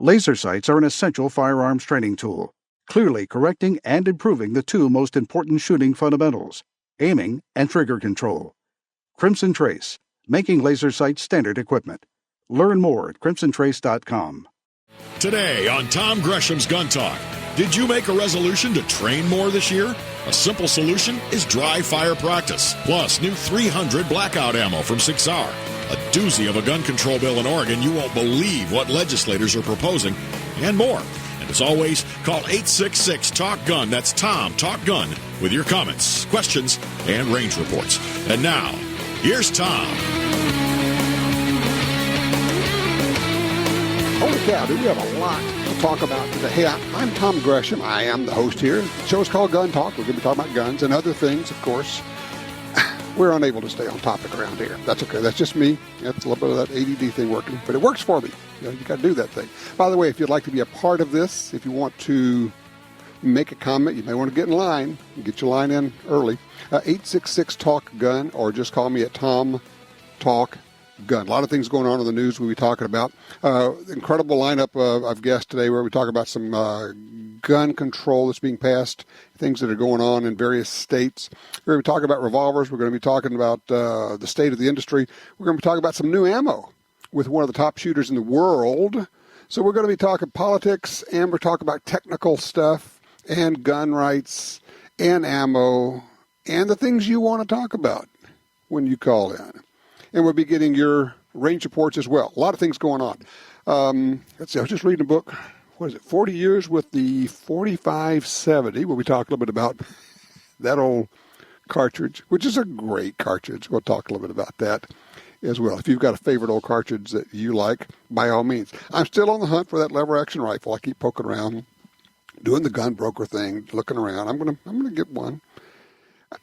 Laser sights are an essential firearms training tool, clearly correcting and improving the two most important shooting fundamentals, aiming and trigger control. Crimson Trace, making laser sights standard equipment. Learn more at crimsontrace.com. Today on Tom Gresham's Gun Talk, did you make a resolution to train more this year? A simple solution is dry fire practice, plus new 300 blackout ammo from 6R. A doozy of a gun control bill in Oregon you won't believe what legislators are proposing, and more. And as always, call 866-TALK-GUN. That's Tom Talk Gun with your comments, questions, and range reports. And now, here's Tom. Holy cow, do we have a lot to talk about today. Hey, I'm Tom Gresham. I am the host here. The show's called Gun Talk. We're going to be talking about guns and other things, of course. We're unable to stay on topic around here. That's okay. That's just me. That's a little bit of that ADD thing working, but it works for me. You got to do that thing. By the way, if you'd like to be a part of this, if you want to make a comment, you may want to get in line. Get your line in early. 866-TALK-GUN, or just call me at Tom Talk Gun. A lot of things going on in the news we'll be talking about. Incredible lineup of guests today where we talk about some gun control that's being passed, things that are going on in various states. We're going to be talking about revolvers. We're going to be talking about the state of the industry. We're going to be talking about some new ammo with one of the top shooters in the world. So we're going to be talking politics, and we're talking about technical stuff and gun rights and ammo and the things you want to talk about when you call in. And we'll be getting your range reports as well. A lot of things going on. Let's see, I was just reading a book. What is it, 40 Years with the 4570. We'll be talking a little bit about that old cartridge, which is a great cartridge. We'll talk a little bit about that as well. If you've got a favorite old cartridge that you like, by all means. I'm still on the hunt for that lever action rifle. I keep poking around, doing the gun broker thing, looking around. I'm gonna get one.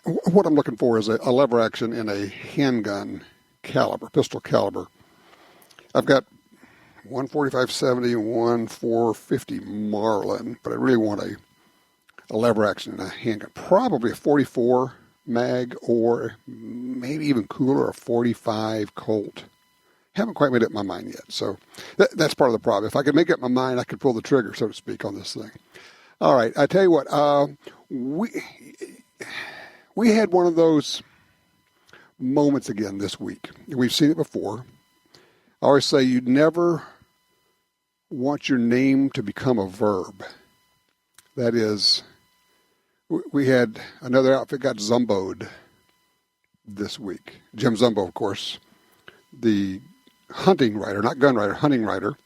What I'm looking for is a lever action in a handgun caliber, pistol caliber. I've got one 4570 and one 450 Marlin, but I really want a lever action in a handgun. Probably a 44 mag, or maybe even cooler, a 45 Colt. Haven't quite made up my mind yet, so that's part of the problem. If I could make up my mind, I could pull the trigger, so to speak, on this thing. All right, I tell you what, we had one of those moments again this week. We've seen it before. I always say you'd never want your name to become a verb. That is, we had another outfit got zumboed this week. Jim Zumbo, of course, the hunting writer, not gun writer, hunting writer,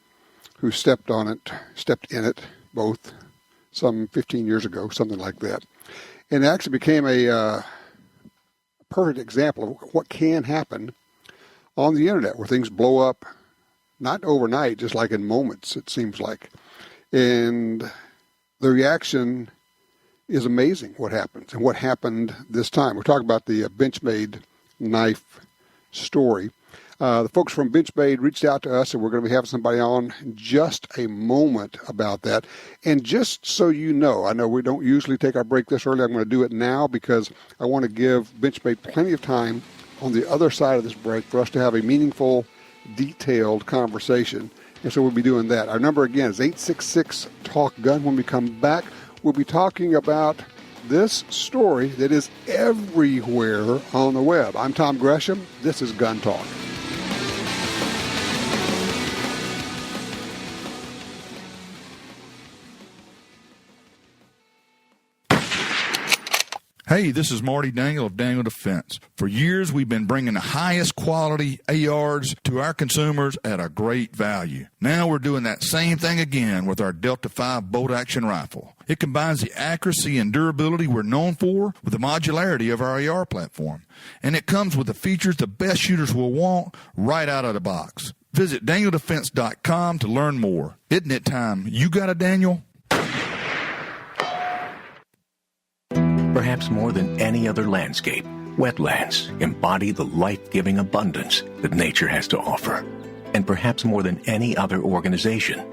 who stepped in it both some 15 years ago, something like that. And it actually became a perfect example of what can happen on the internet, where things blow up, not overnight, just like in moments, it seems like. And the reaction is amazing, what happens, and what happened this time. We're talking about the Benchmade Knife story. The folks from Benchmade reached out to us, and we're going to be having somebody on in just a moment about that. And just so you know, I know we don't usually take our break this early. I'm going to do it now because I want to give Benchmade plenty of time on the other side of this break for us to have a meaningful, detailed conversation. And so we'll be doing that. Our number, again, is 866-TALK-GUN. When we come back, we'll be talking about this story that is everywhere on the web. I'm Tom Gresham. This is Gun Talk. Hey, this is Marty Daniel of Daniel Defense. For years, we've been bringing the highest quality ARs to our consumers at a great value. Now we're doing that same thing again with our Delta 5 bolt-action rifle. It combines the accuracy and durability we're known for with the modularity of our AR platform. And it comes with the features the best shooters will want right out of the box. Visit DanielDefense.com to learn more. Isn't it time you got a Daniel? Perhaps more than any other landscape, wetlands embody the life-giving abundance that nature has to offer. And perhaps more than any other organization,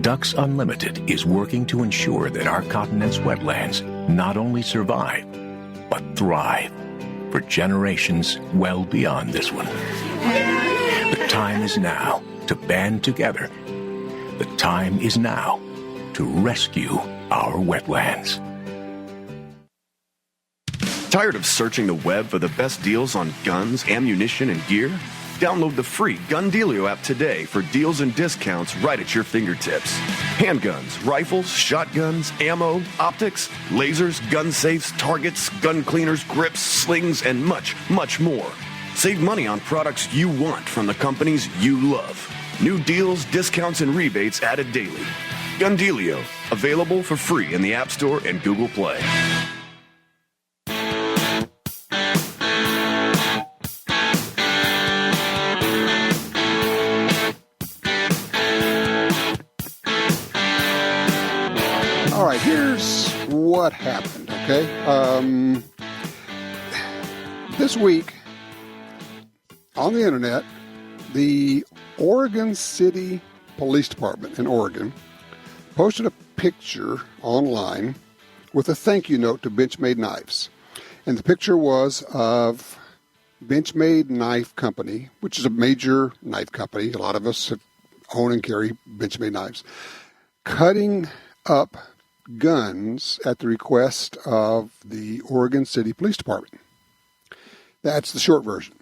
Ducks Unlimited is working to ensure that our continent's wetlands not only survive, but thrive for generations well beyond this one. The time is now to band together. The time is now to rescue our wetlands. Tired of searching the web for the best deals on guns, ammunition, and gear? Download the free Gun Dealio app today for deals and discounts right at your fingertips. Handguns, rifles, shotguns, ammo, optics, lasers, gun safes, targets, gun cleaners, grips, slings, and much, much more. Save money on products you want from the companies you love. New deals, discounts, and rebates added daily. Gun Dealio, available for free in the App Store and Google Play. All right, here's what happened, okay? This week, on the internet, the Oregon City Police Department in Oregon posted a picture online with a thank you note to Benchmade Knives. And the picture was of Benchmade Knife Company, which is a major knife company. A lot of us own and carry Benchmade knives, cutting up guns at the request of the Oregon City Police Department. That's the short version.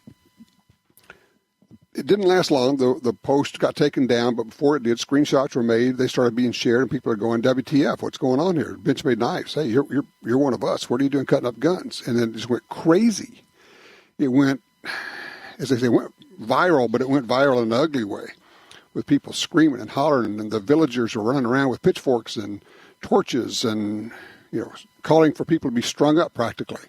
It didn't last long. The post got taken down, but before it did, screenshots were made. They started being shared, and people are going, WTF, what's going on here? Benchmade Knives. Hey, you're one of us. What are you doing cutting up guns? And then it just went crazy. It went, as they say, went viral, but it went viral in an ugly way, with people screaming and hollering, and the villagers were running around with pitchforks and torches and, calling for people to be strung up practically.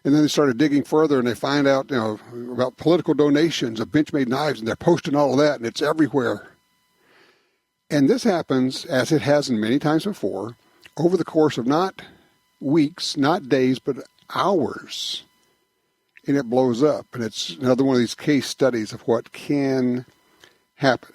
And then they started digging further, and they find out, about political donations of Benchmade knives, and they're posting all of that, and it's everywhere. And this happens, as it has many times before, over the course of not weeks, not days, but hours. And it blows up. And it's another one of these case studies of what can happen.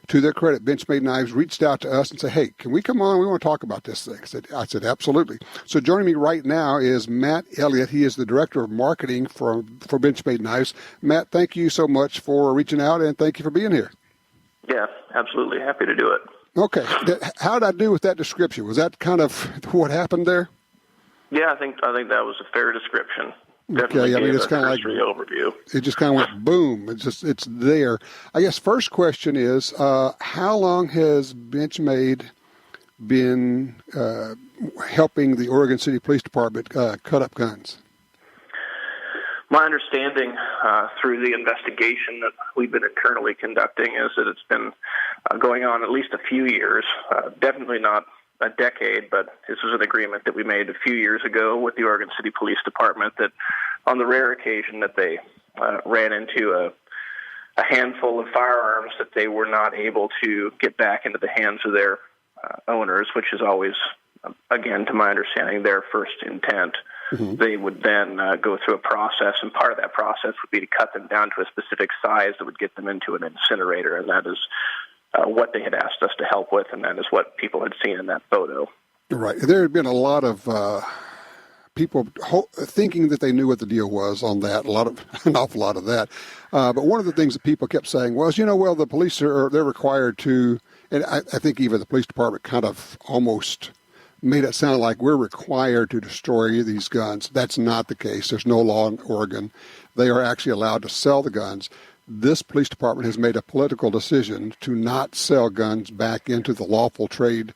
To their credit, Benchmade Knives reached out to us and said, hey, can we come on? We want to talk about this thing. I said, absolutely. So joining me right now is Matt Elliott. He is the Director of Marketing for Benchmade Knives. Matt, thank you so much for reaching out, and thank you for being here. Yeah, absolutely. Happy to do it. Okay. How did I do with that description? Was that kind of what happened there? Yeah, I think that was a fair description. Okay, I mean, it's kind of like overview. It just kind of went boom. It's there. I guess first question is, how long has Benchmade been helping the Oregon City Police Department cut up guns? My understanding through the investigation that we've been internally conducting is that it's been going on at least a few years, definitely not a decade, but this was an agreement that we made a few years ago with the Oregon City Police Department that on the rare occasion that they ran into a handful of firearms that they were not able to get back into the hands of their owners, which is always, again, to my understanding, their first intent. Mm-hmm. They would then go through a process, and part of that process would be to cut them down to a specific size that would get them into an incinerator, and that is what they had asked us to help with, and that is what people had seen in that photo. Right. There had been a lot of people thinking that they knew what the deal was on that, an awful lot of that. But one of the things that people kept saying was, the police they're required to, and I think even the police department kind of almost made it sound like we're required to destroy these guns. That's not the case. There's no law in Oregon. They are actually allowed to sell the guns. This police department has made a political decision to not sell guns back into the lawful trade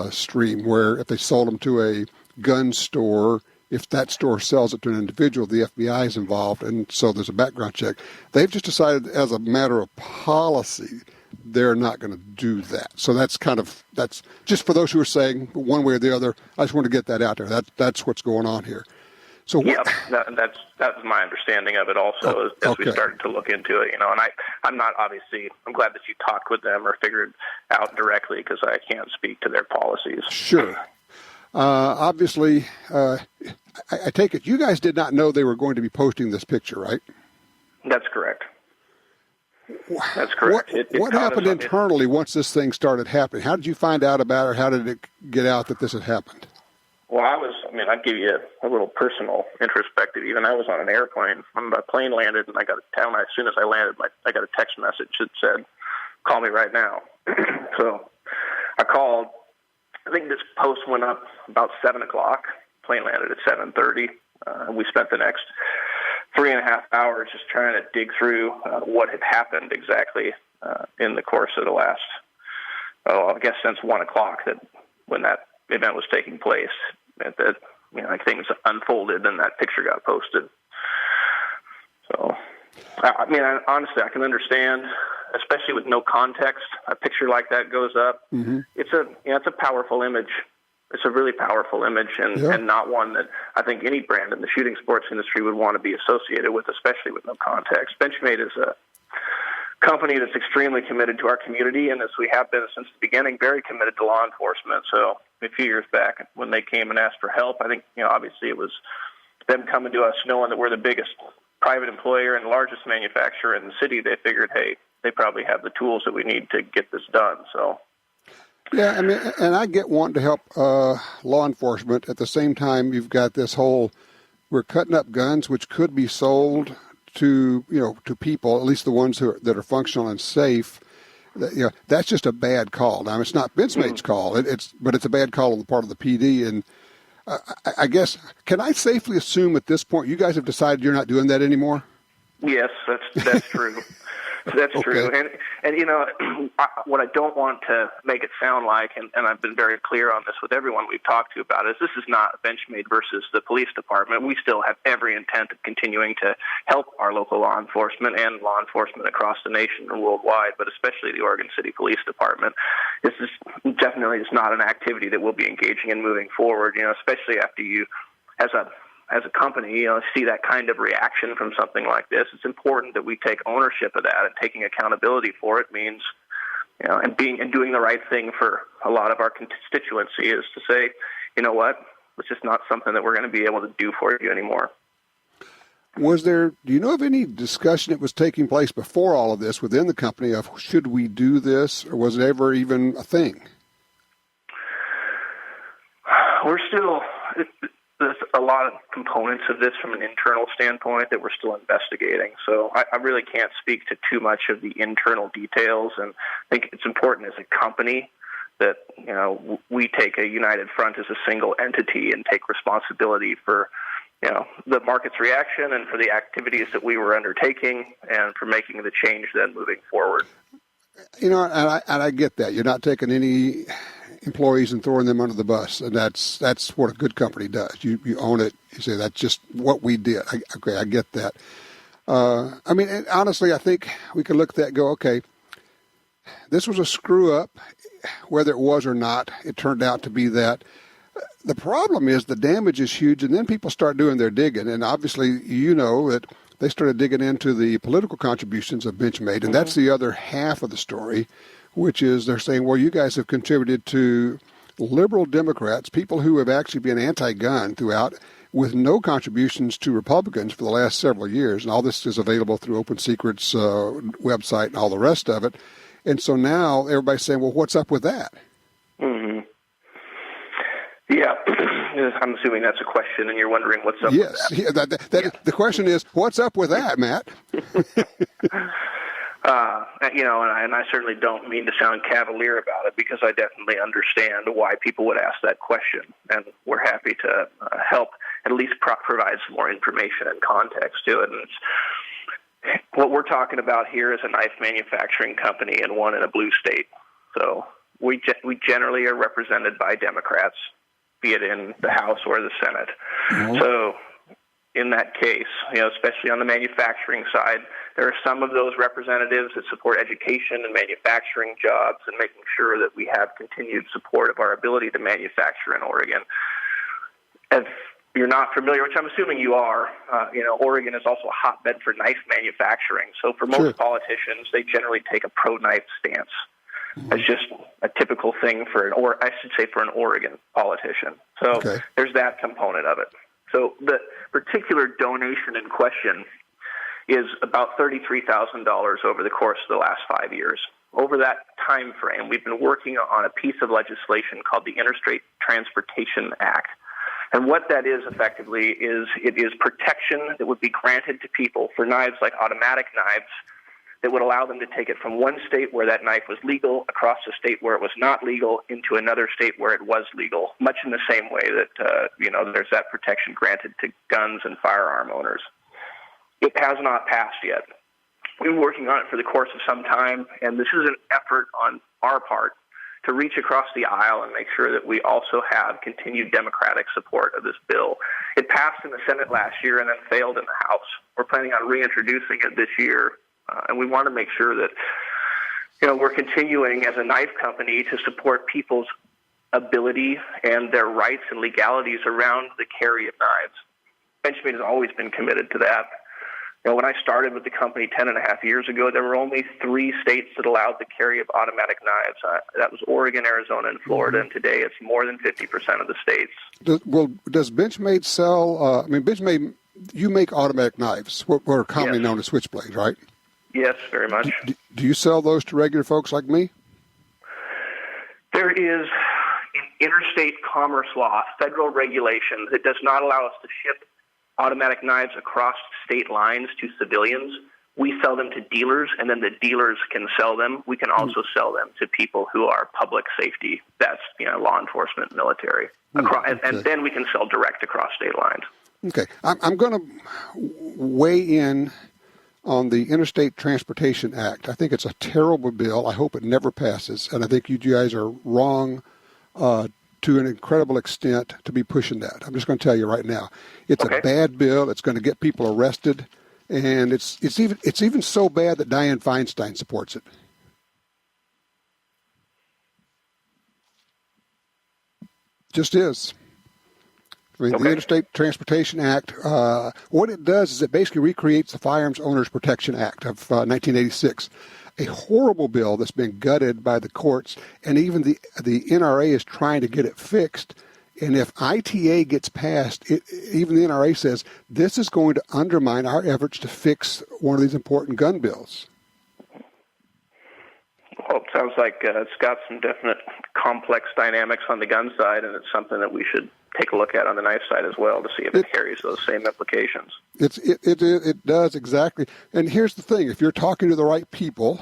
stream, where if they sold them to a gun store, if that store sells it to an individual, the FBI is involved, and so there's a background check. They've just decided as a matter of policy, they're not going to do that. So that's just for those who are saying one way or the other, I just want to get that out there. That's what's going on here. So that's my understanding of it also as we started to look into it, and I'm glad that you talked with them or figured out directly because I can't speak to their policies. Sure. Obviously, I take it you guys did not know they were going to be posting this picture, right? That's correct. That's correct. What happened internally once this thing started happening? How did you find out about it, or how did it get out that this had happened? Well, I'll give you a little personal introspective. Even I was on an airplane when my plane landed, and I got as soon as I landed, I got a text message that said, call me right now. So I called. I think this post went up about 7 o'clock. Plane landed at 7:30. We spent the next 3.5 hours just trying to dig through what had happened exactly in the course of the last, I guess since 1 o'clock, that when that event was taking place, that like things unfolded and that picture got posted. So, I mean, honestly, I can understand, especially with no context, a picture like that goes up. Mm-hmm. It's a powerful image. It's a really powerful image, and not one that I think any brand in the shooting sports industry would want to be associated with, especially with no context. Benchmade is a company that's extremely committed to our community, and as we have been since the beginning, very committed to law enforcement. So a few years back when they came and asked for help, I think, obviously it was them coming to us knowing that we're the biggest private employer and largest manufacturer in the city. They figured, hey, they probably have the tools that we need to get this done. So. Yeah, I mean, and I get wanting to help law enforcement. At the same time, you've got this whole, we're cutting up guns, which could be sold to people, at least the ones that are functional and safe. That's just a bad call. Now, it's not Benchmade's call, but it's a bad call on the part of the PD. And I guess, can I safely assume at this point you guys have decided you're not doing that anymore? Yes, that's true. That's true. Okay. And what I don't want to make it sound like, and I've been very clear on this with everyone we've talked to about it, is this is not Benchmade versus the police department. We still have every intent of continuing to help our local law enforcement and law enforcement across the nation and worldwide, but especially the Oregon City Police Department. This is definitely just not an activity that we'll be engaging in moving forward, especially after you, as a company, see that kind of reaction from something like this. It's important that we take ownership of that, and taking accountability for it means, and doing the right thing for a lot of our constituency is to say, you know what, it's just not something that we're going to be able to do for you anymore. Do you know of any discussion that was taking place before all of this within the company of should we do this, or was it ever even a thing? There's a lot of components of this from an internal standpoint that we're still investigating. So I really can't speak to too much of the internal details. And I think it's important as a company that, we take a united front as a single entity and take responsibility for, the market's reaction and for the activities that we were undertaking and for making the change then moving forward. And I get that. You're not taking any employees and throwing them under the bus, and that's what a good company does. You own it. You say that's just what we did. I get that. I mean, and honestly, I think we could look at that and go, okay, this was a screw up, whether it was or not. It turned out to be that. The problem is the damage is huge, and then people start doing their digging, and obviously that they started digging into the political contributions of Benchmade, and that's the other half of the story, which is they're saying, well, you guys have contributed to liberal Democrats, people who have actually been anti-gun throughout, with no contributions to Republicans for the last several years. And all this is available through Open Secret's website and all the rest of it. And so now everybody's saying, well, what's up with that? Mm-hmm. Yeah, I'm assuming that's a question, and you're wondering what's up with that. Yes, the question is, what's up with that, Matt? And I certainly don't mean to sound cavalier about it, because I definitely understand why people would ask that question, and we're happy to help at least provide some more information and context to it. And what we're talking about here is a knife manufacturing company, and one in a blue state. So we generally are represented by Democrats, be it in the House or the Senate. Mm-hmm. So in that case, especially on the manufacturing side, there are some of those representatives that support education and manufacturing jobs and making sure that we have continued support of our ability to manufacture in Oregon. If you're not familiar, which I'm assuming you are, Oregon is also a hotbed for knife manufacturing. So for most politicians, they generally take a pro-knife stance. It's just a typical thing for an Oregon politician. So there's that component of it. So the particular donation in question is about $33,000 over the course of the last 5 years. Over that time frame, we've been working on a piece of legislation called the Interstate Transportation Act. And what that is effectively is it is protection that would be granted to people for knives like automatic knives that would allow them to take it from one state where that knife was legal across a state where it was not legal into another state where it was legal, much in the same way that, there's that protection granted to guns and firearm owners. It has not passed yet. We've been working on it for the course of some time, and this is an effort on our part to reach across the aisle and make sure that we also have continued Democratic support of this bill. It passed in the Senate last year and then failed in the House. We're planning on reintroducing it this year, and we want to make sure that we're continuing as a knife company to support people's ability and their rights and legalities around the carry of knives. Benchmade has always been committed to that. When I started with the company 10.5 years ago, there were only 3 states that allowed the carry of automatic knives. That was Oregon, Arizona, and Florida, and today it's more than 50% of the states. Does Benchmade sell, Benchmade, you make automatic knives, what are commonly known as switchblades, right? Yes, very much. Do you sell those to regular folks like me? There is an interstate commerce law, federal regulation, that does not allow us to ship automatic knives across state lines to civilians. We sell them to dealers, and then the dealers can sell them. We can also sell them to people who are public safety. That's law enforcement, military, and then we can sell direct across state lines. Okay, I'm going to weigh in on the Interstate Transportation Act. I think it's a terrible bill. I hope it never passes, and I think you guys are wrong to an incredible extent to be pushing that. I'm just going to tell you right now, it's a bad bill. It's going to get people arrested, and it's even so bad that Dianne Feinstein supports it. Just is. The Interstate Transportation Act, what it does is it basically recreates the Firearms Owners Protection Act of 1986. A horrible bill that's been gutted by the courts, and even the NRA is trying to get it fixed. And if ITA gets passed, even the NRA says this is going to undermine our efforts to fix one of these important gun bills. Well, it sounds like it's got some definite complex dynamics on the gun side, and it's something that we should take a look at on the knife side as well to see if it carries those same implications. It does, exactly. And here's the thing. If you're talking to the right people,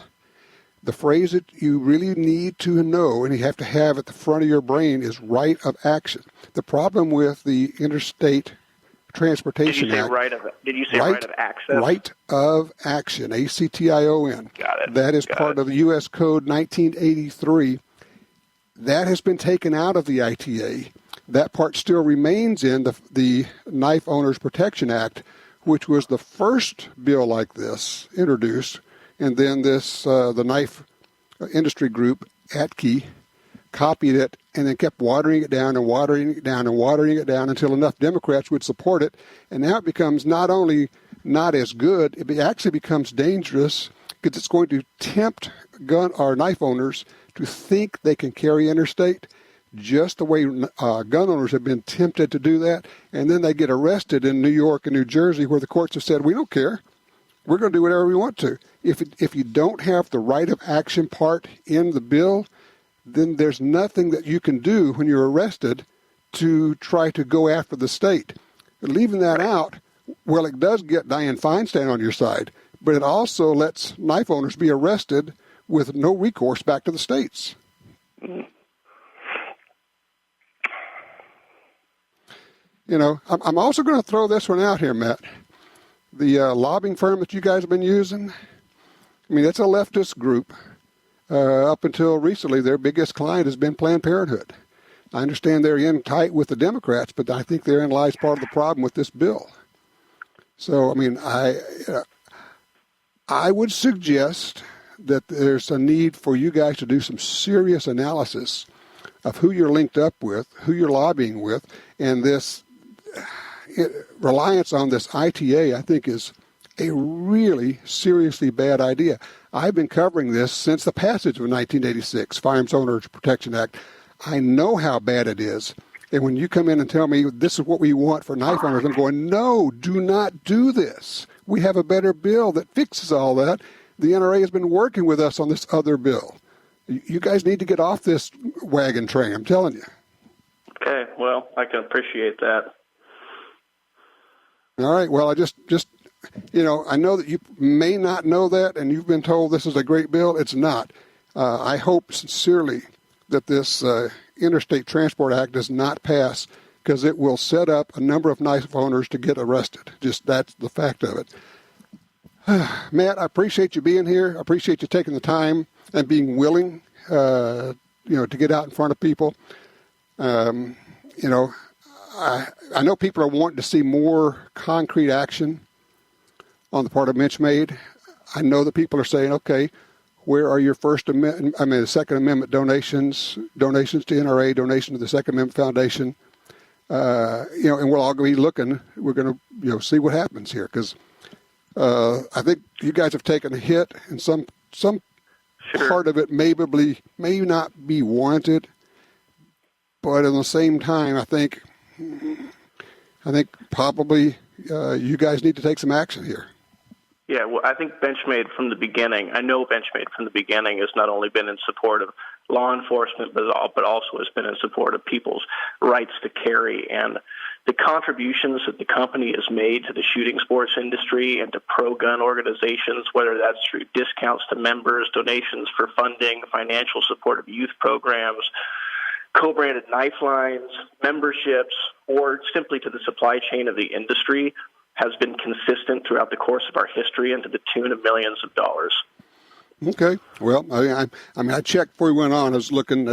the phrase that you really need to know and you have to have at the front of your brain is right of action. The problem with the Interstate Transportation Act. Did you say right of access? Right of action, ACTION. Got it. That is part of the U.S. Code 1983. That has been taken out of the ITA. That part still remains in the Knife Owners Protection Act, which was the first bill like this introduced, and then the knife industry group, ATKE, copied it and then kept watering it down and watering it down and watering it down until enough Democrats would support it. And now it becomes not only not as good, it actually becomes dangerous because it's going to tempt gun or knife owners to think they can carry interstate, just the way gun owners have been tempted to do that, and then they get arrested in New York and New Jersey where the courts have said, we don't care. We're going to do whatever we want to. If you don't have the right of action part in the bill, then there's nothing that you can do when you're arrested to try to go after the state. Leaving that out, well, it does get Dianne Feinstein on your side, but it also lets knife owners be arrested with no recourse back to the states. Mm-hmm. I'm also going to throw this one out here, Matt. The lobbying firm that you guys have been using, it's a leftist group. Up until recently, their biggest client has been Planned Parenthood. I understand they're in tight with the Democrats, but I think therein lies part of the problem with this bill. So, I would suggest that there's a need for you guys to do some serious analysis of who you're linked up with, who you're lobbying with, and this reliance on this ITA, I think, is a really seriously bad idea. I've been covering this since the passage of 1986, Firearms Owners Protection Act. I know how bad it is. And when you come in and tell me this is what we want for knife owners, I'm going, no, do not do this. We have a better bill that fixes all that. The NRA has been working with us on this other bill. You guys need to get off this wagon train, I'm telling you. Okay, well, I can appreciate that. All right, well, I know that you may not know that, and you've been told this is a great bill. It's not. I hope sincerely that this Interstate Transport Act does not pass, because it will set up a number of knife owners to get arrested. Just that's the fact of it. Matt, I appreciate you being here. I appreciate you taking the time and being willing, to get out in front of people. I know people are wanting to see more concrete action on the part of Benchmade. I know that people are saying, okay, where are your the Second Amendment donations to NRA, donation to the Second Amendment Foundation? And we'll all be looking. We're going to, see what happens here, because I think you guys have taken a hit, and some part of it may not be warranted, but at the same time, I think probably you guys need to take some action here. Yeah, well, I think Benchmade from the beginning has not only been in support of law enforcement, but also has been in support of people's rights to carry. And the contributions that the company has made to the shooting sports industry and to pro-gun organizations, whether that's through discounts to members, donations for funding, financial support of youth programs, co-branded knife lines, memberships, or simply to the supply chain of the industry, has been consistent throughout the course of our history and to the tune of millions of dollars. Okay. Well, I checked before we went on. I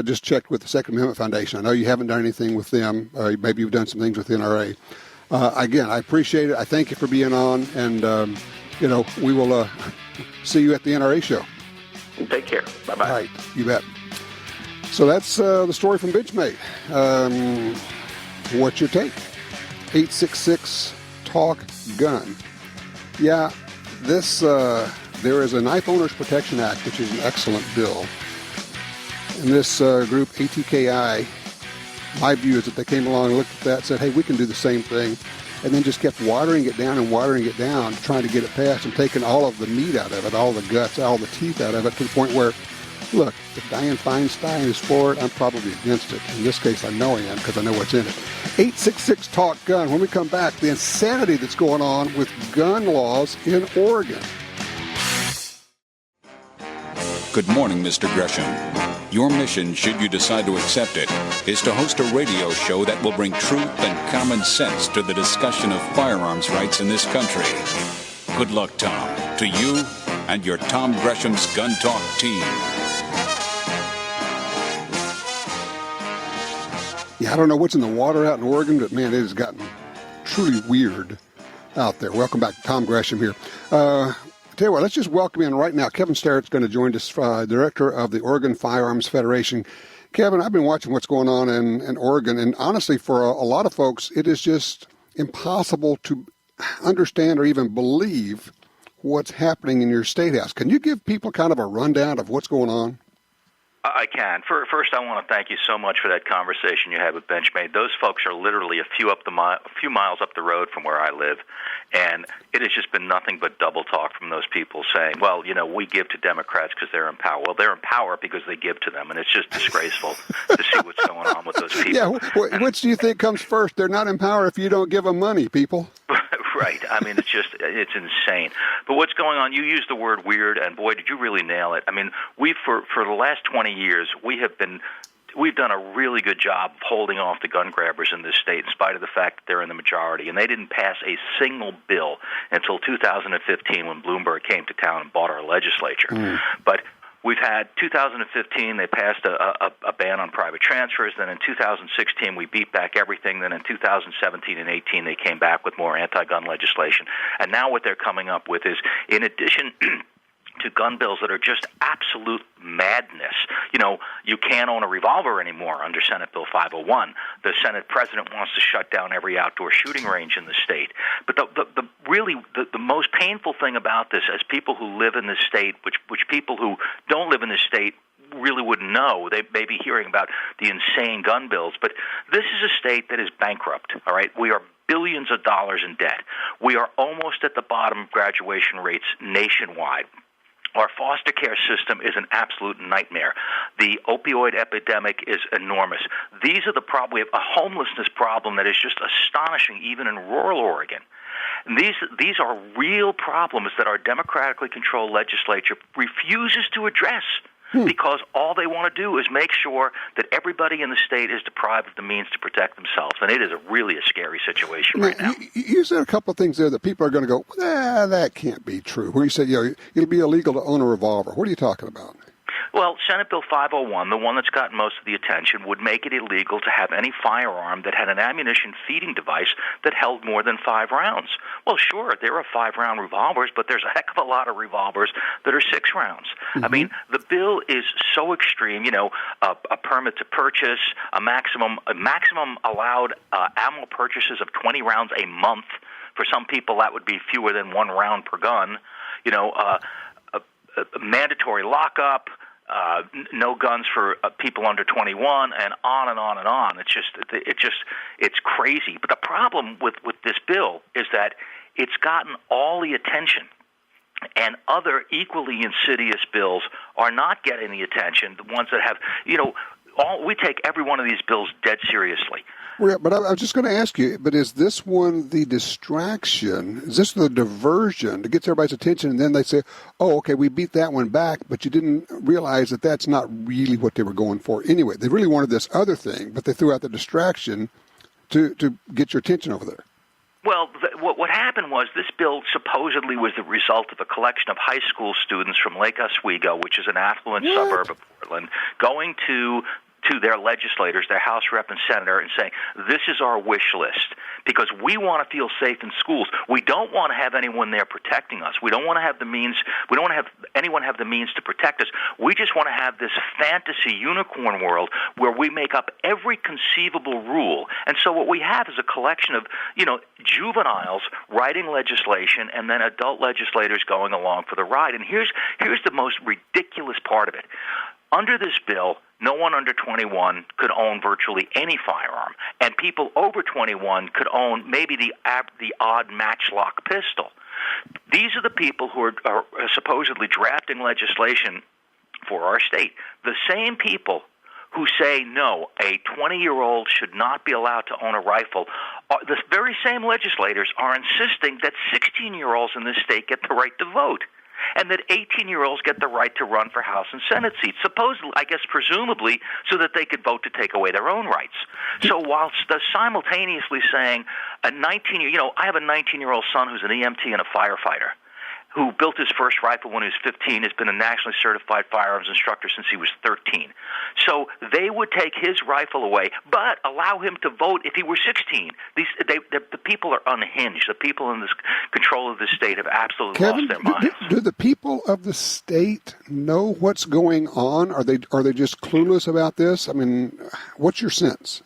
just checked with the Second Amendment Foundation. I know you haven't done anything with them. Maybe you've done some things with the NRA. Again, I appreciate it. I thank you for being on, and, we will see you at the NRA show. Take care. Bye-bye. All right. You bet. So that's the story from Benchmade. What's your take? 866-TALK-GUN. Yeah, there is a Knife Owners Protection Act, which is an excellent bill. And this group, ATKI, my view is that they came along and looked at that and said, hey, we can do the same thing, and then just kept watering it down, trying to get it passed and taking all of the meat out of it, all the guts, all the teeth out of it, to the point where, look, if Dianne Feinstein is for it, I'm probably against it. In this case, I know I am, because I know what's in it. 866-TALK-GUN. When we come back, the insanity that's going on with gun laws in Oregon. Good morning, Mr. Gresham. Your mission, should you decide to accept it, is to host a radio show that will bring truth and common sense to the discussion of firearms rights in this country. Good luck, Tom, to you and your Tom Gresham's Gun Talk team. Yeah, I don't know what's in the water out in Oregon, but man, it has gotten truly weird out there. Welcome back to Tom Gresham here. Tell you what, let's just welcome in right now. Kevin Starrett's going to join us, director of the Oregon Firearms Federation. Kevin, I've been watching what's going on in Oregon, and honestly, for a lot of folks, it is just impossible to understand or even believe what's happening in your state house. Can you give people kind of a rundown of what's going on? I can. First, I want to thank you so much for that conversation you had with Benchmade. Those folks are literally a few miles up the road from where I live, and it has just been nothing but double talk from those people saying, well, we give to Democrats because they're in power. Well, they're in power because they give to them, and it's just disgraceful to see what's going on with those people. Yeah, which do you think comes first? They're not in power if you don't give them money, people. Right. I mean, it's insane. But what's going on, you used the word weird, and boy, did you really nail it. I mean, for the last 20 years, we've done a really good job of holding off the gun grabbers in this state in spite of the fact that they're in the majority. And they didn't pass a single bill until 2015 when Bloomberg came to town and bought our legislature. But we've had 2015, they passed a ban on private transfers. Then in 2016, we beat back everything. Then in 2017 and 18, they came back with more anti-gun legislation. And now what they're coming up with is, in addition to gun bills that are just absolute madness. You can't own a revolver anymore under Senate Bill 501. The Senate president wants to shut down every outdoor shooting range in the state. But the most painful thing about this, as people who live in this state, which people who don't live in this state really wouldn't know. They may be hearing about the insane gun bills, but this is a state that is bankrupt, all right? We are billions of dollars in debt. We are almost at the bottom of graduation rates nationwide. Our foster care system is an absolute nightmare. The opioid epidemic is enormous. We have a homelessness problem that is just astonishing, even in rural Oregon. And these are real problems that our democratically controlled legislature refuses to address. Because all they want to do is make sure that everybody in the state is deprived of the means to protect themselves. And it is really a scary situation right now. You said a couple of things there that people are going to go, that can't be true. Where you said, it'll be illegal to own a revolver. What are you talking about? Well, Senate Bill 501, the one that's gotten most of the attention, would make it illegal to have any firearm that had an ammunition feeding device that held more than 5 rounds. Well, sure, there are 5-round revolvers, but there's a heck of a lot of revolvers that are 6 rounds. Mm-hmm. I mean, the bill is so extreme, a permit to purchase, a maximum allowed ammo purchases of 20 rounds a month. For some people, that would be fewer than 1 round per gun. A mandatory lockup, no guns for people under 21, and on and on and on. It's crazy. But the problem with this bill is that it's gotten all the attention, and other equally insidious bills are not getting the attention. The ones that have, we take every one of these bills dead seriously. Well, but I was just going to ask you, but is this one the distraction? Is this the diversion to get everybody's attention, and then they say, oh, okay, we beat that one back, but you didn't realize that that's not really what they were going for anyway. They really wanted this other thing, but they threw out the distraction to get your attention over there. Well, what happened was this bill supposedly was the result of a collection of high school students from Lake Oswego, which is an affluent suburb of Portland, going to their legislators, their House rep and senator, and saying, this is our wish list because we want to feel safe in schools. We don't want to have anyone there protecting us. We don't want to have the means. We don't want to have anyone have the means to protect us. We just want to have this fantasy unicorn world where we make up every conceivable rule. And so what we have is a collection of, juveniles writing legislation and then adult legislators going along for the ride. And here's the most ridiculous part of it. Under this bill, no one under 21 could own virtually any firearm, and people over 21 could own maybe the odd matchlock pistol. These are the people who are supposedly drafting legislation for our state. The same people who say, no, a 20-year-old should not be allowed to own a rifle, the very same legislators are insisting that 16-year-olds in this state get the right to vote, and that 18-year-olds get the right to run for House and Senate seats, presumably, so that they could vote to take away their own rights. So while simultaneously saying I have a 19-year-old son who's an EMT and a firefighter, who built his first rifle when he was 15, has been a nationally certified firearms instructor since he was 13. So they would take his rifle away, but allow him to vote if he were 16. The people are unhinged. The people in this control of the state have absolutely lost their minds. Do the people of the state know what's going on? Are they just clueless about this? I mean, what's your sense?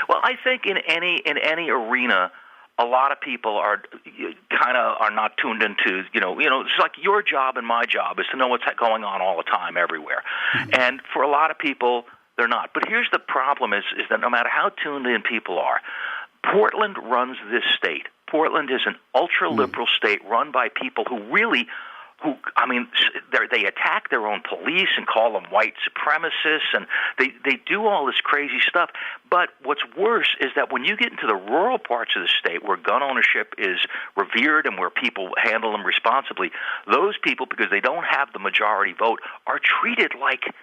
Well, I think in any arena, a lot of people are not tuned into, it's like your job and my job is to know what's going on all the time everywhere. Mm-hmm. And for a lot of people, they're not. But here's the problem is that no matter how tuned in people are, Portland runs this state. Portland is an ultra-liberal state run by people who they attack their own police and call them white supremacists, and they do all this crazy stuff. But what's worse is that when you get into the rural parts of the state where gun ownership is revered and where people handle them responsibly, those people, because they don't have the majority vote, are treated like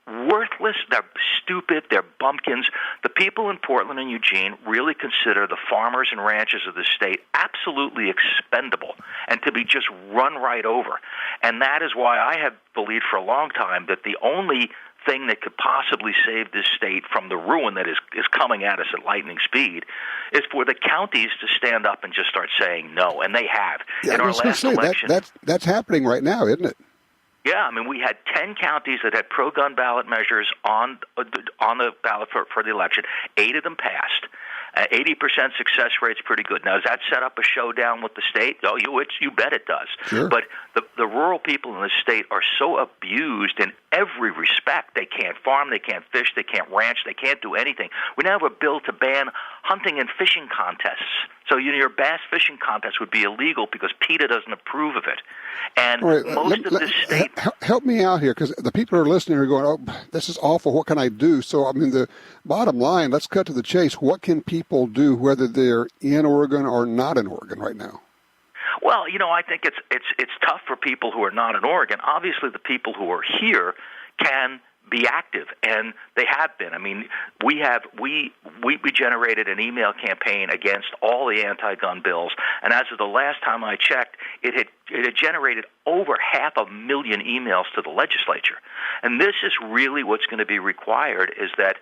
worthless, they're stupid, they're bumpkins. The people in Portland and Eugene really consider the farmers and ranchers of the state absolutely expendable and to be just run right over. And that is why I have believed for a long time that the only thing that could possibly save this state from the ruin that is coming at us at lightning speed is for the counties to stand up and just start saying no, and they have. Yeah, in our last election, that's happening right now, isn't it? Yeah, we had 10 counties that had pro-gun ballot measures on the ballot for the election. 8 of them passed. 80% success rate's pretty good. Now, does that set up a showdown with the state? Oh, you bet it does. Sure. But the rural people in the state are so abused in every respect. They can't farm, they can't fish, they can't ranch, they can't do anything. We now have a bill to ban hunting and fishing contests. So your bass fishing contest would be illegal because PETA doesn't approve of it. And most of the state... Help me out here, because the people who are listening are going, oh, this is awful, what can I do? So, the bottom line, let's cut to the chase. What can people do, whether they're in Oregon or not in Oregon right now? Well, I think it's tough for people who are not in Oregon. Obviously, the people who are here can be active, and they have been. I mean, we generated an email campaign against all the anti-gun bills, and as of the last time I checked, it had generated over 500,000 emails to the legislature. And this is really what's going to be required, is that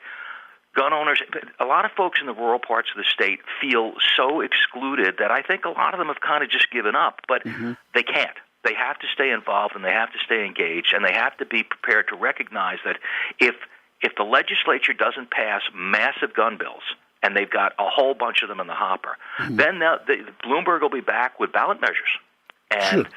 gun owners, a lot of folks in the rural parts of the state feel so excluded that I think a lot of them have kind of just given up, but they can't. They have to stay involved, and they have to stay engaged, and they have to be prepared to recognize that if the legislature doesn't pass massive gun bills, and they've got a whole bunch of them in the hopper, then Bloomberg will be back with ballot measures. And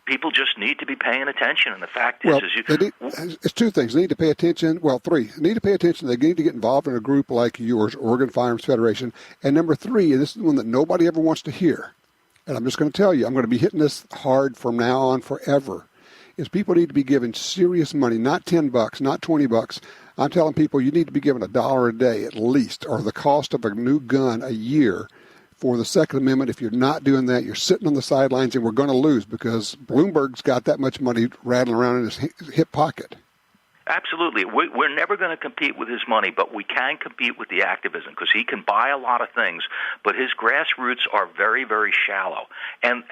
people just need to be paying attention. And the fact it's two things. They need to pay attention. Well, three. They need to pay attention. They need to get involved in a group like yours, Oregon Firearms Federation. And number three, and this is the one that nobody ever wants to hear, and I'm just going to tell you, I'm going to be hitting this hard from now on forever, is people need to be given serious money, not $10, not $20. I'm telling people you need to be given $1 a day at least, or the cost of a new gun a year for the Second Amendment. If you're not doing that, you're sitting on the sidelines, and we're going to lose because Bloomberg's got that much money rattling around in his hip pocket. Absolutely. We're never going to compete with his money, but we can compete with the activism because he can buy a lot of things, but his grassroots are very, very shallow. And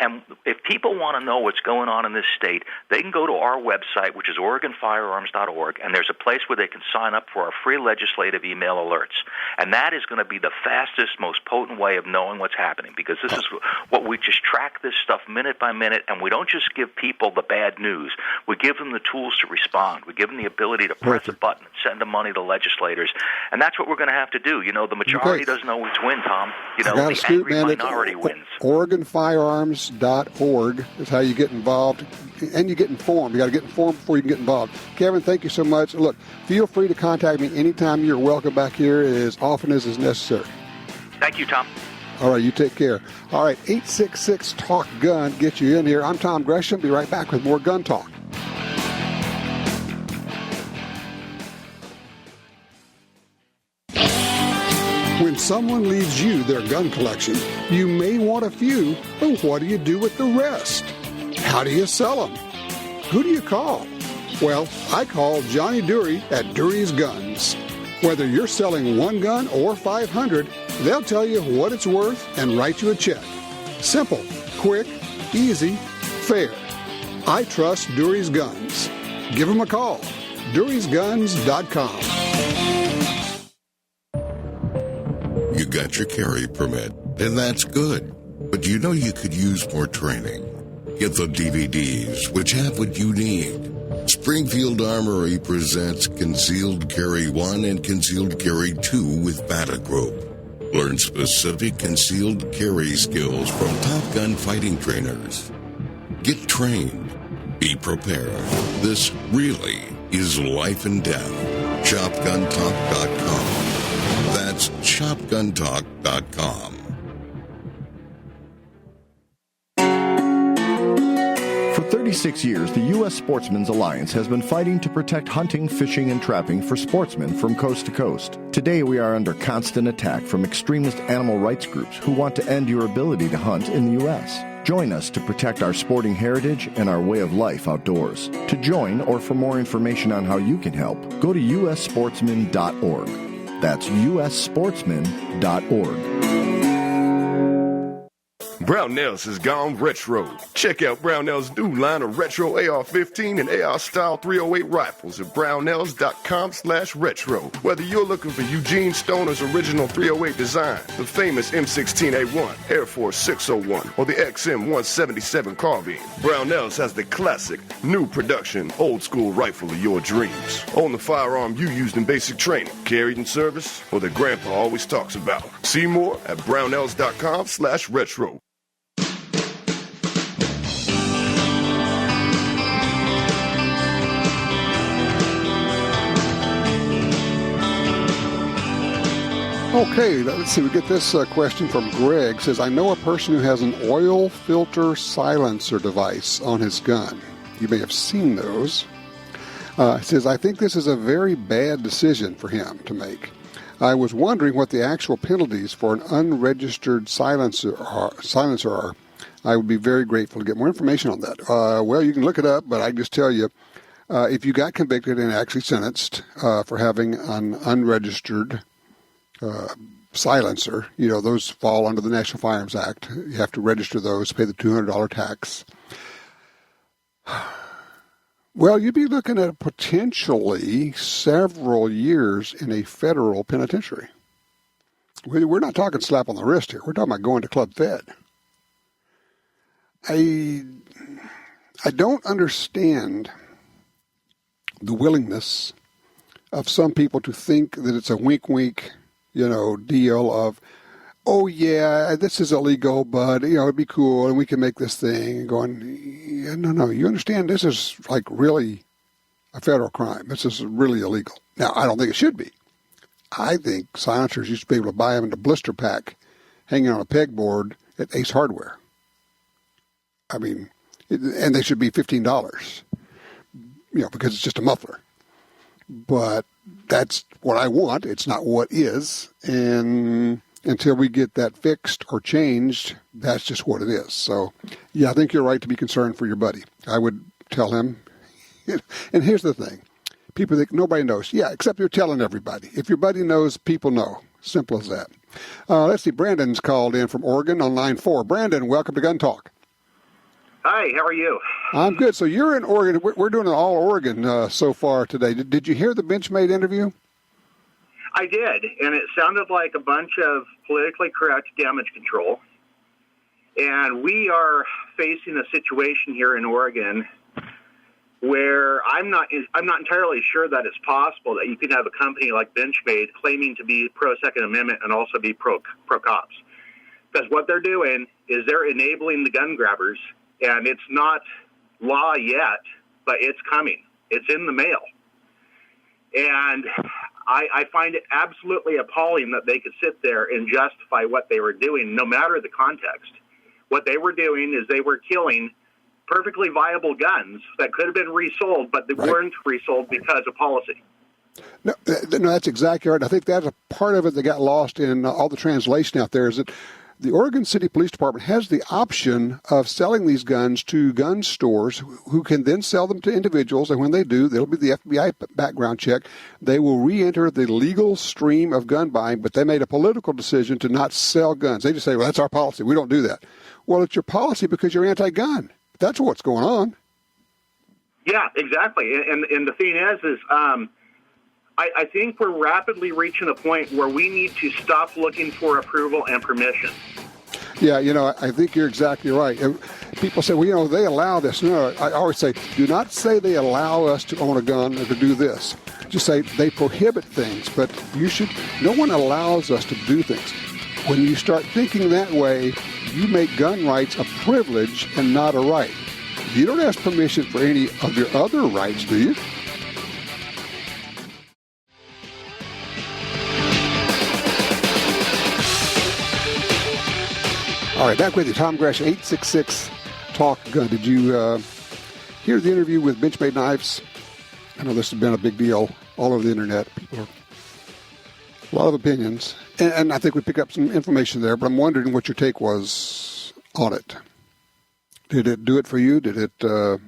if people want to know what's going on in this state, they can go to our website, which is OregonFirearms.org, and there's a place where they can sign up for our free legislative email alerts. And that is going to be the fastest, most potent way of knowing what's happening, because this is what we just track this stuff minute by minute, and we don't just give people the bad news. We give them the tools to respond. We give them the ability to press a button and send the money to legislators. And that's what we're going to have to do. The majority doesn't always win, Tom. The angry minority wins. OregonFirearms.org is how you get involved, and you get informed. You got to get informed before you can get involved. Kevin, thank you so much. Look, feel free to contact me anytime. You're welcome back here as often as is necessary. Thank you, Tom. All right, you take care. All right, 866-TALK-GUN. Get you in here. I'm Tom Gresham. Be right back with more Gun Talk. When someone leaves you their gun collection, you may want a few, but what do you do with the rest? How do you sell them? Who do you call? Well, I call Johnny Dury at Dury's Guns. Whether you're selling one gun or 500, they'll tell you what it's worth and write you a check. Simple, quick, easy, fair. I trust Dury's Guns. Give them a call. DurysGuns.com. You got your carry permit, and that's good. But you could use more training. Get the DVDs, which have what you need. Springfield Armory presents Concealed Carry 1 and Concealed Carry 2 with Bata Group. Learn specific concealed carry skills from Top Gun fighting trainers. Get trained. Be prepared. This really is life and death. ShopGunTalk.com. That's ShopGunTalk.com. For 36 years, the U.S. Sportsmen's Alliance has been fighting to protect hunting, fishing, and trapping for sportsmen from coast to coast. Today, we are under constant attack from extremist animal rights groups who want to end your ability to hunt in the U.S. Join us to protect our sporting heritage and our way of life outdoors. To join or for more information on how you can help, go to ussportsman.org. That's ussportsman.org. Brownells has gone retro. Check out Brownells' new line of retro AR-15 and AR-style 308 rifles at brownells.com/retro. Whether you're looking for Eugene Stoner's original 308 design, the famous M16A1, Air Force 601, or the XM177 carbine, Brownells has the classic, new production, old-school rifle of your dreams. Own the firearm you used in basic training, carried in service, or that Grandpa always talks about. See more at brownells.com/retro. Okay, let's see. We get this question from Greg. Says, I know a person who has an oil filter silencer device on his gun. You may have seen those. Says, I think this is a very bad decision for him to make. I was wondering what the actual penalties for an unregistered silencer are. I would be very grateful to get more information on that. Well, you can look it up, but I can just tell you, if you got convicted and actually sentenced for having an unregistered silencer, those fall under the National Firearms Act. You have to register those, pay the $200 tax. Well, you'd be looking at potentially several years in a federal penitentiary. We're not talking slap on the wrist here. We're talking about going to Club Fed. I don't understand the willingness of some people to think that it's a wink-wink, deal of, oh, yeah, this is illegal, but, it'd be cool, and we can make this thing. And going, yeah, no, you understand this is, like, really a federal crime. This is really illegal. Now, I don't think it should be. I think silencers used to be able to buy them in a blister pack hanging on a pegboard at Ace Hardware. I mean, and they should be $15, because it's just a muffler. But that's what I want. It's not what is. And until we get that fixed or changed, that's just what it is. So, yeah, I think you're right to be concerned for your buddy. I would tell him. And here's the thing. People think nobody knows. Yeah, except you're telling everybody. If your buddy knows, people know. Simple as that. Let's see. Brandon's called in from Oregon on line 4. Brandon, welcome to Gun Talk. Hi, how are you? I'm good. So you're in Oregon. We're doing an all Oregon so far today. Did you hear the Benchmade interview? I did, and it sounded like a bunch of politically correct damage control. And we are facing a situation here in Oregon where I'm not entirely sure that it's possible that you could have a company like Benchmade claiming to be pro-Second Amendment and also be pro-cops. Because what they're doing is they're enabling the gun grabbers, and it's not law yet, but it's coming. It's in the mail. And I find it absolutely appalling that they could sit there and justify what they were doing, no matter the context. What they were doing is they were killing perfectly viable guns that could have been resold, but they weren't resold because of policy. No, that's exactly right. I think that's a part of it that got lost in all the translation out there, is that the Oregon City Police Department has the option of selling these guns to gun stores who can then sell them to individuals. And when they do, there'll be the FBI background check. They will re-enter the legal stream of gun buying, but they made a political decision to not sell guns. They just say, well, that's our policy. We don't do that. Well, it's your policy because you're anti-gun. That's what's going on. Yeah, exactly. And the thing is I think we're rapidly reaching a point where we need to stop looking for approval and permission. Yeah, I think you're exactly right. People say, well, they allow this. No, I always say, do not say they allow us to own a gun or to do this. Just say they prohibit things, but no one allows us to do things. When you start thinking that way, you make gun rights a privilege and not a right. You don't ask permission for any of your other rights, do you? All right, back with you. Tom Gresham, 866-TALK-GUN. Did you hear the interview with Benchmade Knives? I know this has been a big deal all over the internet. People are a lot of opinions. And I think we picked up some information there, but I'm wondering what your take was on it. Did it do it for you? Did it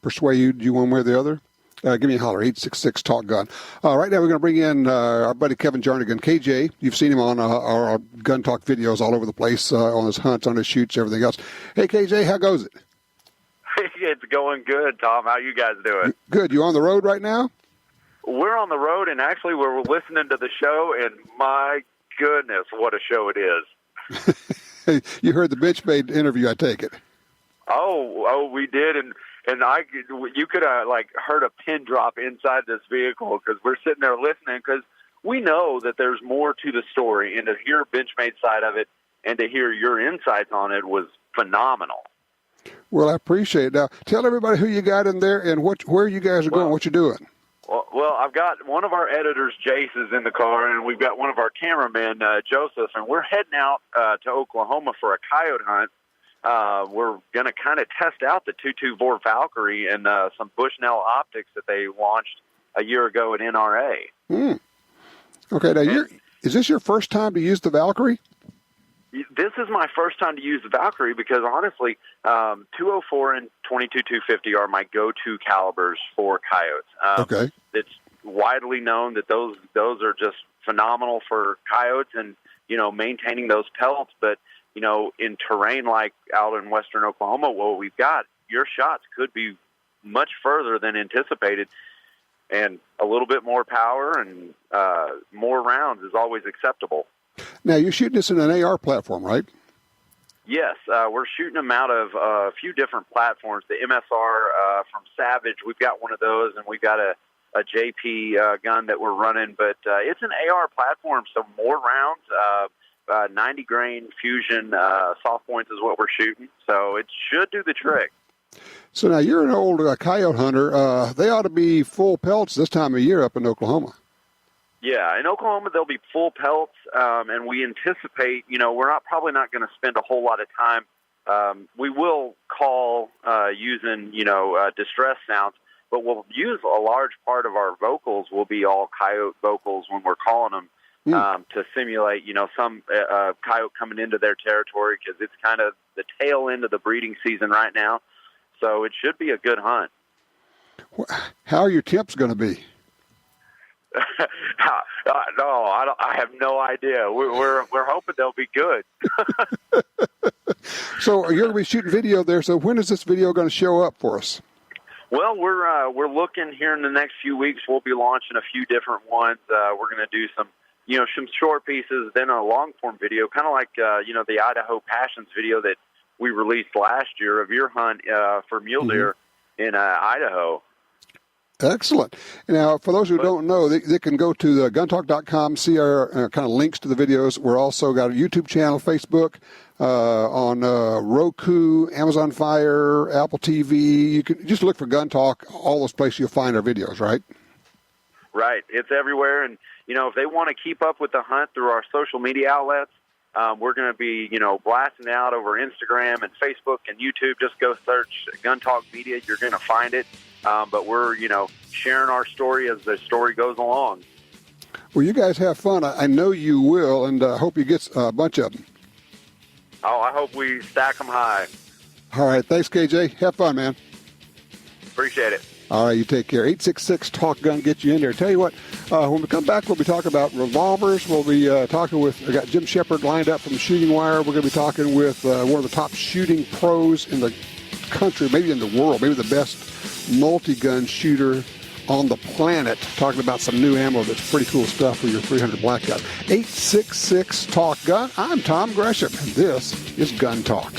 persuade you one way or the other? Give me a holler, 866-TALK-GUN. Right now we're going to bring in our buddy Kevin Jarnigan. KJ, you've seen him on our Gun Talk videos all over the place, on his hunts, on his shoots, everything else. Hey, KJ, how goes it? It's going good, Tom. How you guys doing? Good. You on the road right now? We're on the road, and actually we're listening to the show, and my goodness, what a show it is. Hey, you heard the Benchmade interview, I take it. Oh, we did, and you could have heard a pin drop inside this vehicle because we're sitting there listening because we know that there's more to the story, and to hear Benchmade's side of it and to hear your insights on it was phenomenal. Well, I appreciate it. Now, tell everybody who you got in there and where you guys are going, what you're doing. Well, I've got one of our editors, Jace, is in the car, and we've got one of our cameramen, Joseph, and we're heading out to Oklahoma for a coyote hunt. We're going to kind of test out the 224 Valkyrie and some Bushnell optics that they launched a year ago at NRA. Okay, now is this your first time to use the Valkyrie? this is my first time to use the Valkyrie because, honestly, 204 and 22-250 are my go-to calibers for coyotes. Okay. It's widely known that those are just phenomenal for coyotes and, maintaining those pelts. But, in terrain like out in western Oklahoma, what we've got, your shots could be much further than anticipated. And a little bit more power and more rounds is always acceptable. Now, you're shooting this in an AR platform, right? Yes, we're shooting them out of a few different platforms. The MSR from Savage, we've got one of those, and we've got a JP gun that we're running. But it's an AR platform, so more rounds. 90 grain fusion soft points is what we're shooting, so it should do the trick. So now you're an old coyote hunter. They ought to be full pelts this time of year up in Oklahoma. Yeah, in Oklahoma they'll be full pelts, and we anticipate, we're probably not going to spend a whole lot of time. We will call using, distress sounds, but we'll use a large part of our vocals will be all coyote vocals when we're calling them to simulate, some coyote coming into their territory because it's kind of the tail end of the breeding season right now. So it should be a good hunt. How are your temps going to be? I have no idea. We're hoping they'll be good. So you're going to be shooting video there. So when is this video going to show up for us? Well, we're looking here in the next few weeks. We'll be launching a few different ones. We're going to do some short pieces, then a long form video, kind of like the Idaho Passions video that we released last year of your hunt for mule deer in Idaho. Excellent. Now, for those who don't know, they can go to the guntalk.com, see our kind of links to the videos. We're also got a YouTube channel, Facebook, on Roku, Amazon Fire, Apple TV. You can just look for Gun Talk. All those places you'll find our videos, right? Right. It's everywhere. And, if they want to keep up with the hunt through our social media outlets, we're going to be, blasting out over Instagram and Facebook and YouTube. Just go search Gun Talk Media. You're going to find it. But we're, sharing our story as the story goes along. Well, you guys have fun. I know you will, and I hope you get a bunch of them. Oh, I hope we stack them high. All right. Thanks, KJ. Have fun, man. Appreciate it. All right, you take care. 866-TALK-GUN, get you in there. Tell you what, when we come back, we'll be talking about revolvers. We'll be talking with, I got Jim Shepard lined up from Shooting Wire. We're going to be talking with one of the top shooting pros in the country, maybe in the world, maybe the best multi-gun shooter on the planet, talking about some new ammo that's pretty cool stuff for your 300 Blackout. 866-TALK-GUN. I'm Tom Gresham, and this is Gun Talk.